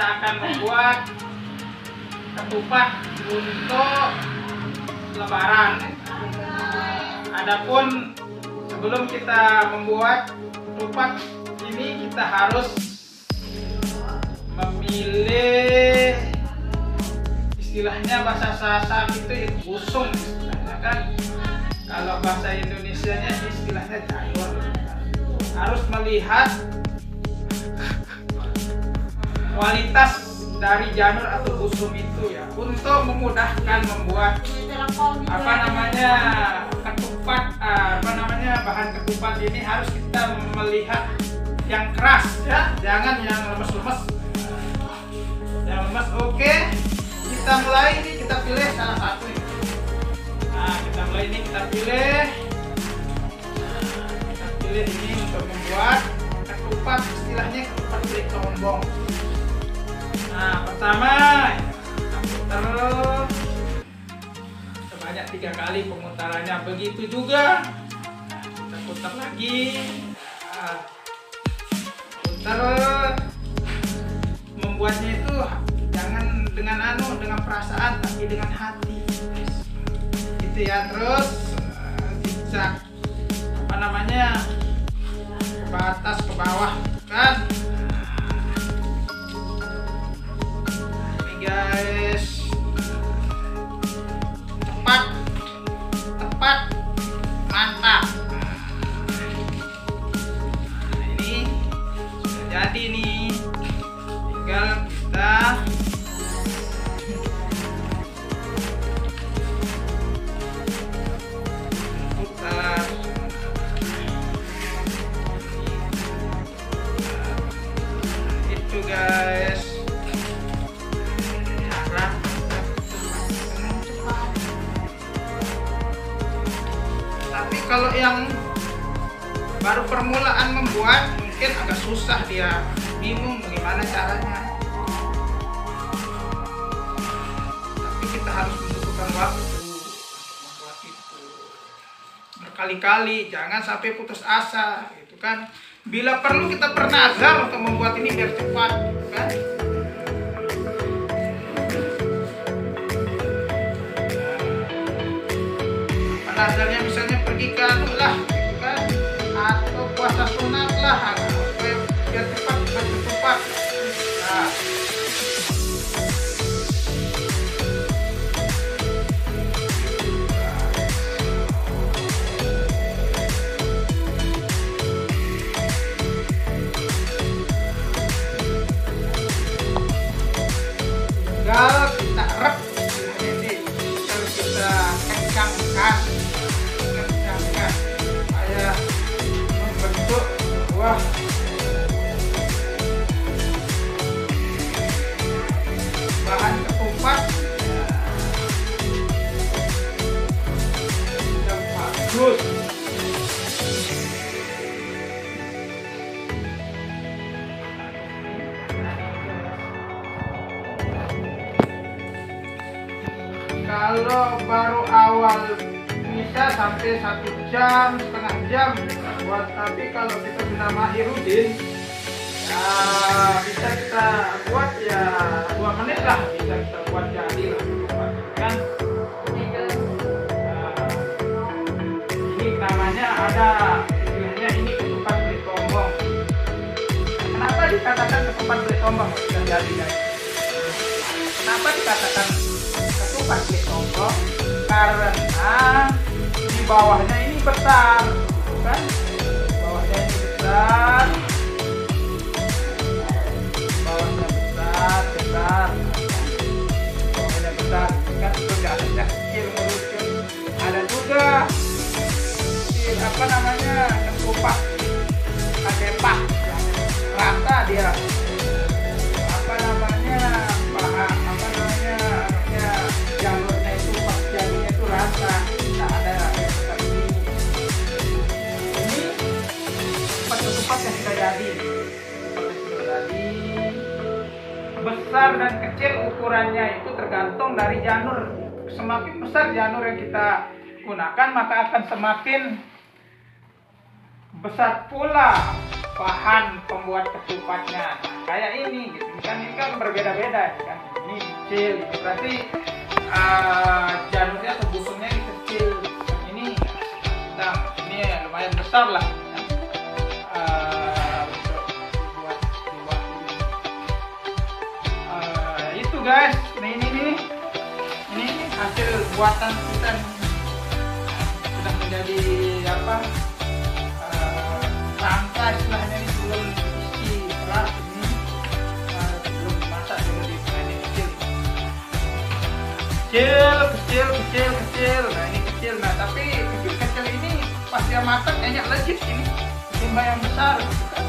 kita akan membuat ketupat untuk lebaran. Adapun sebelum kita membuat ketupat ini, kita harus memilih, istilahnya bahasa Sasak itu busung istilahnya kan. Kalau bahasa Indonesianya istilahnya janur. Harus melihat kualitas dari janur atau busung itu ya, untuk memudahkan membuat ketupat, bahan ketupat ini harus kita melihat yang keras ya, jangan yang lemes-lemes. Yang lemes. Oke, kita mulai ini, kita pilih salah satu ini. Nah, kita mulai ini, kita pilih ini untuk membuat ketupat, istilahnya ketupat beli tombong. Nah, pertama kita putar sebanyak 3 kali pemutarannya. Begitu juga kita putar lagi, putar. Membuatnya itu jangan dengan perasaan, tapi dengan hati, gitu ya. Terus zigzag ke atas ke bawah kan. Ini guys, tepat, mantap. Nah, ini sudah jadi nih, tinggal kita putar. Itu guys, tapi kalau yang baru permulaan membuat mungkin agak susah, dia bingung bagaimana caranya. Tapi kita harus membutuhkan waktu membuat itu berkali-kali, jangan sampai putus asa gitu kan. Bila perlu kita bernazar untuk membuat ini biar cepat gitu kan. Nazarnya misalnya pergi ke anu lah gitu kan, atau puasa sunat lah, biar cepat ketupat. Nah, tinggal kita rep ini, harus kita kencangkan supaya membentuk sebuah bahan ketupat yang bagus. Kalau baru awal bisa sampai 1 jam, setengah jam kita buat. Tapi kalau kita sudah mahirudin ya bisa kita buat ya 2 menit lah, bisa kita buat jadi lah kan. Ini namanya ada istilahnya, ini ketupat beli tombong. Kenapa dikatakan ketupat beli tombong? Sudah jadi guys. Kenapa dikatakan ketupat beli tombong? Karena di bawahnya ini besar, kan? Bawahnya ini besar, bawahnya besar, bawahnya besar, kan? Itu ada kecil nguruskan. Ada juga ketupat kadepak, rata dia. Jalurnya itu pas jadinya itu rata, tidak ada seperti ini. Ini ketupat yang sudah jadi, besar dan kecil ukurannya itu tergantung dari janur. Semakin besar janur yang kita gunakan, maka akan semakin besar pula bahan pembuat ketupatnya. Nah, kayak ini gitu kan, ini kan berbeda-beda kan. Ini kecil, ini berarti janurnya atau busungnya ini kecil. Ini sedang, ini lumayan besar lah. Untuk dibuat ini. Itu guys, ini hasil buatan kita nih. Sudah menjadi apa? Rangka istilahnya ini belum isi beras ini. Belum dimasak dulu di ini kecil. Nah ini kecil, nah tapi kecil ini pas dia matang enak legit ini ketimbang yang besar gitu kan.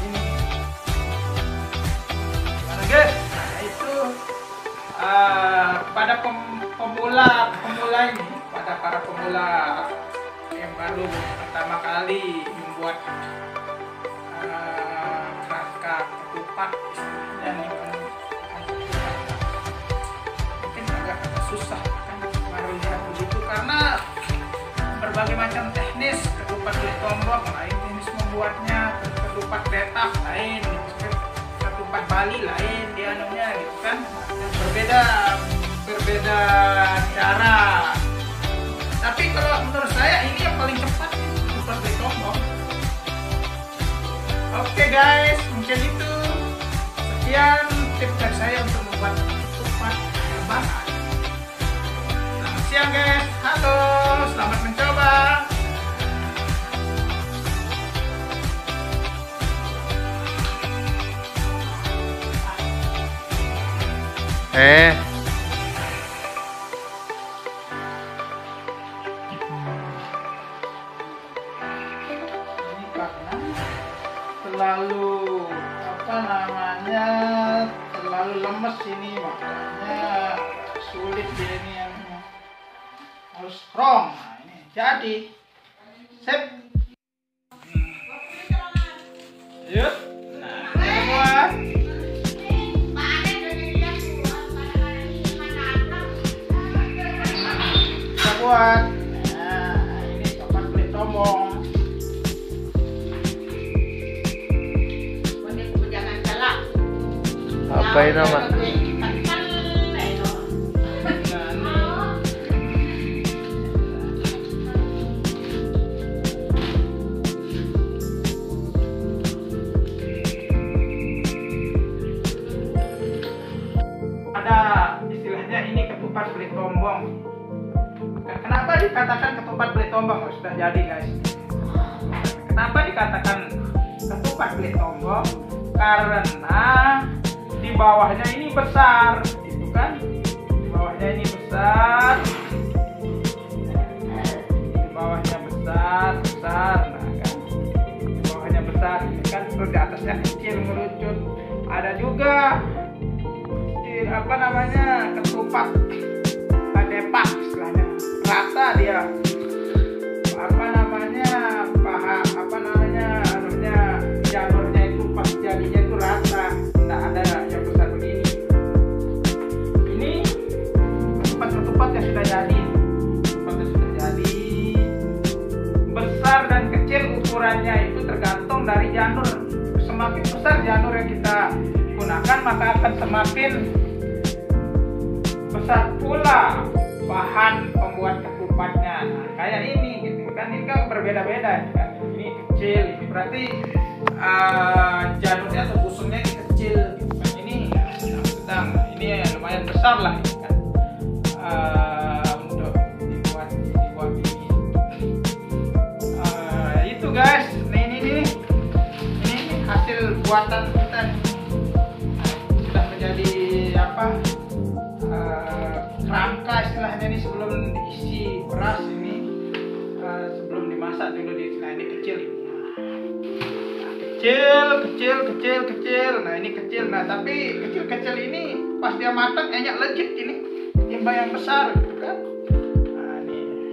Ini gimana guys? Nah itu pada pemula ini, pada para pemula yang baru pertama kali membuat kerangka ketupat istilahnya nih, mungkin agak susah kan baru lihat begitu karena berbagai macam teknis ketupat kulit tombok lain, teknis membuatnya, ketupat detak lain, ketupat Bali lain, dia anunya gitu kan, berbeda cara. Tapi kalau menurut saya ini yang paling cepat ketupat kulit tombok. Oke guys, mungkin itu sekian tips dari saya untuk membuat ketupat rebahan. Selamat siang guys, halo, selamat mencoba. Ini karena terlalu terlalu lemes ini, makanya sulit dia ini yang harus strong. Nah ini jadi sip. Yuk, nah buat nah ini ketupat kulit tombok. Apa ini nama? Ada istilahnya ini ketupat kulit tombong. Kenapa dikatakan ketupat kulit tombong? Sudah jadi guys. Kenapa dikatakan ketupat kulit tombong? Karena di bawahnya ini besar, gitu kan? Di bawahnya ini besar, di bawahnya besar, nah kan? Di bawahnya besar, ini kan? Terus di atasnya kecil mengerucut. Ada juga apa namanya ketupat depak istilahnya, rata dia. Apa namanya janurnya itu pas jadinya itu rata, tidak ada yang besar begini. Ini ketupat yang sudah jadi, besar dan kecil ukurannya itu tergantung dari janur. Semakin besar janur yang kita gunakan, maka akan semakin besar pula bahan pembuat ketupatnya. Nah, kayak ini gitu kan, ini kan berbeda-beda kan. Ini kecil, ini berarti janurnya atau busungnya ini kecil gitu kan. Ini sedang, ini lumayan besar lah gitu kan. Untuk dibuat ini. Itu guys, ini hasil buatan kita nih. Sudah menjadi apa? Rangka istilahnya ini sebelum diisi beras ini, sebelum dimasak dulu ini kecil ini. Kecil. Nah ini kecil, nah tapi kecil ini pas dia matang enak legit ini timbang yang besar gitu kan. Nah ini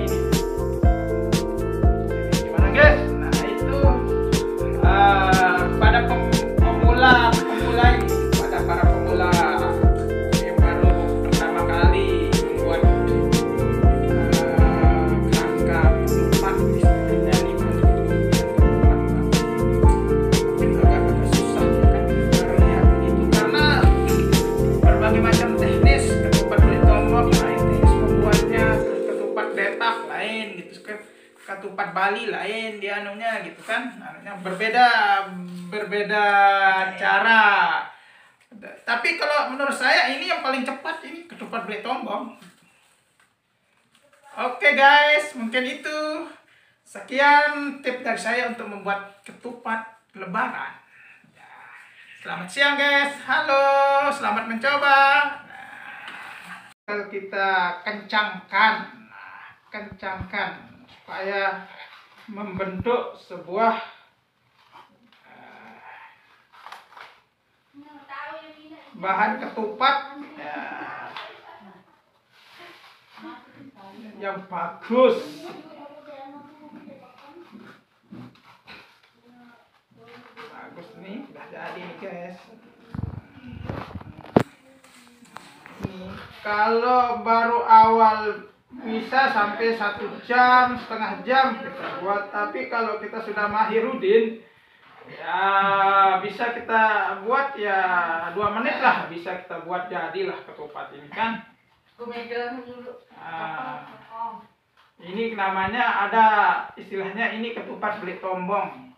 nih. Gimana guys? Nah itu pada pemula ini, pada para pemula yang baru pertama kali membuat ketupat lain gitu kan, ketupat Bali lain dia anunya gitu kan, anunya berbeda cara. Tapi kalau menurut saya ini yang paling cepat, ini ketupat Beli Tombong. Oke guys, mungkin itu sekian tips dari saya untuk membuat ketupat lebaran. Selamat siang guys, halo, selamat mencoba. Kalau kita kencangkan supaya membentuk sebuah bahan ketupat yang bagus. Bagus nih, sudah jadi nih guys. Kalau baru awal bisa sampai 1 jam, setengah jam kita buat. Tapi kalau kita sudah mahirudin, ya bisa kita buat ya 2 menit lah, bisa kita buat jadilah ketupat ini kan. Ini namanya, ada istilahnya ini ketupat Beli Tombong.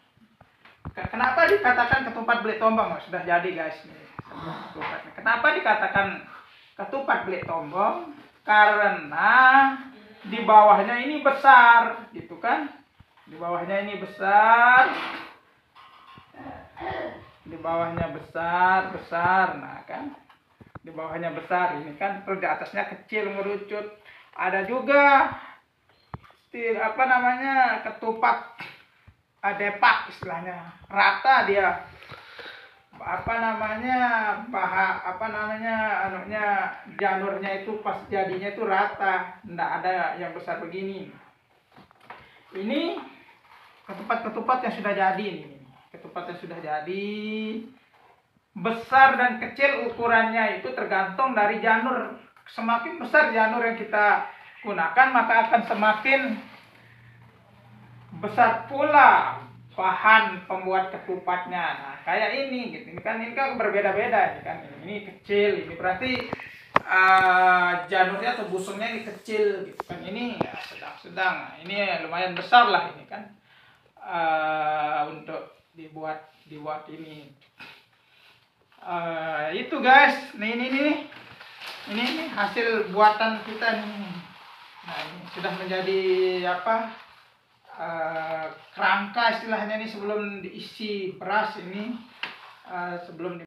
Kenapa dikatakan ketupat Beli Tombong? Sudah jadi guys nih. Kenapa dikatakan ketupat Beli Tombong? Karena di bawahnya ini besar gitu kan, di bawahnya ini besar, di bawahnya besar, nah kan, di bawahnya besar ini kan, terus di atasnya kecil merucut. Ada juga ketupat depak istilahnya, rata dia, janurnya itu pas jadinya itu rata, ndak ada yang besar begini. Ini ketupat yang sudah jadi nih, ketupat yang sudah jadi, besar dan kecil ukurannya itu tergantung dari janur. Semakin besar janur yang kita gunakan, maka akan semakin besar pula bahan pembuat ketupatnya. Nah, kayak ini gitu. Ini kan berbeda-beda, ini kan. Ini kecil, ini berarti janurnya atau busungnya ini kecil gitu kan. Ini ya, sedang-sedang. Nah, ini lumayan besar lah ini kan. Untuk dibuat ini. Itu guys. Ini hasil buatan kita nih. Nah, ini sudah menjadi kerangka istilahnya ini sebelum diisi beras ini, sebelum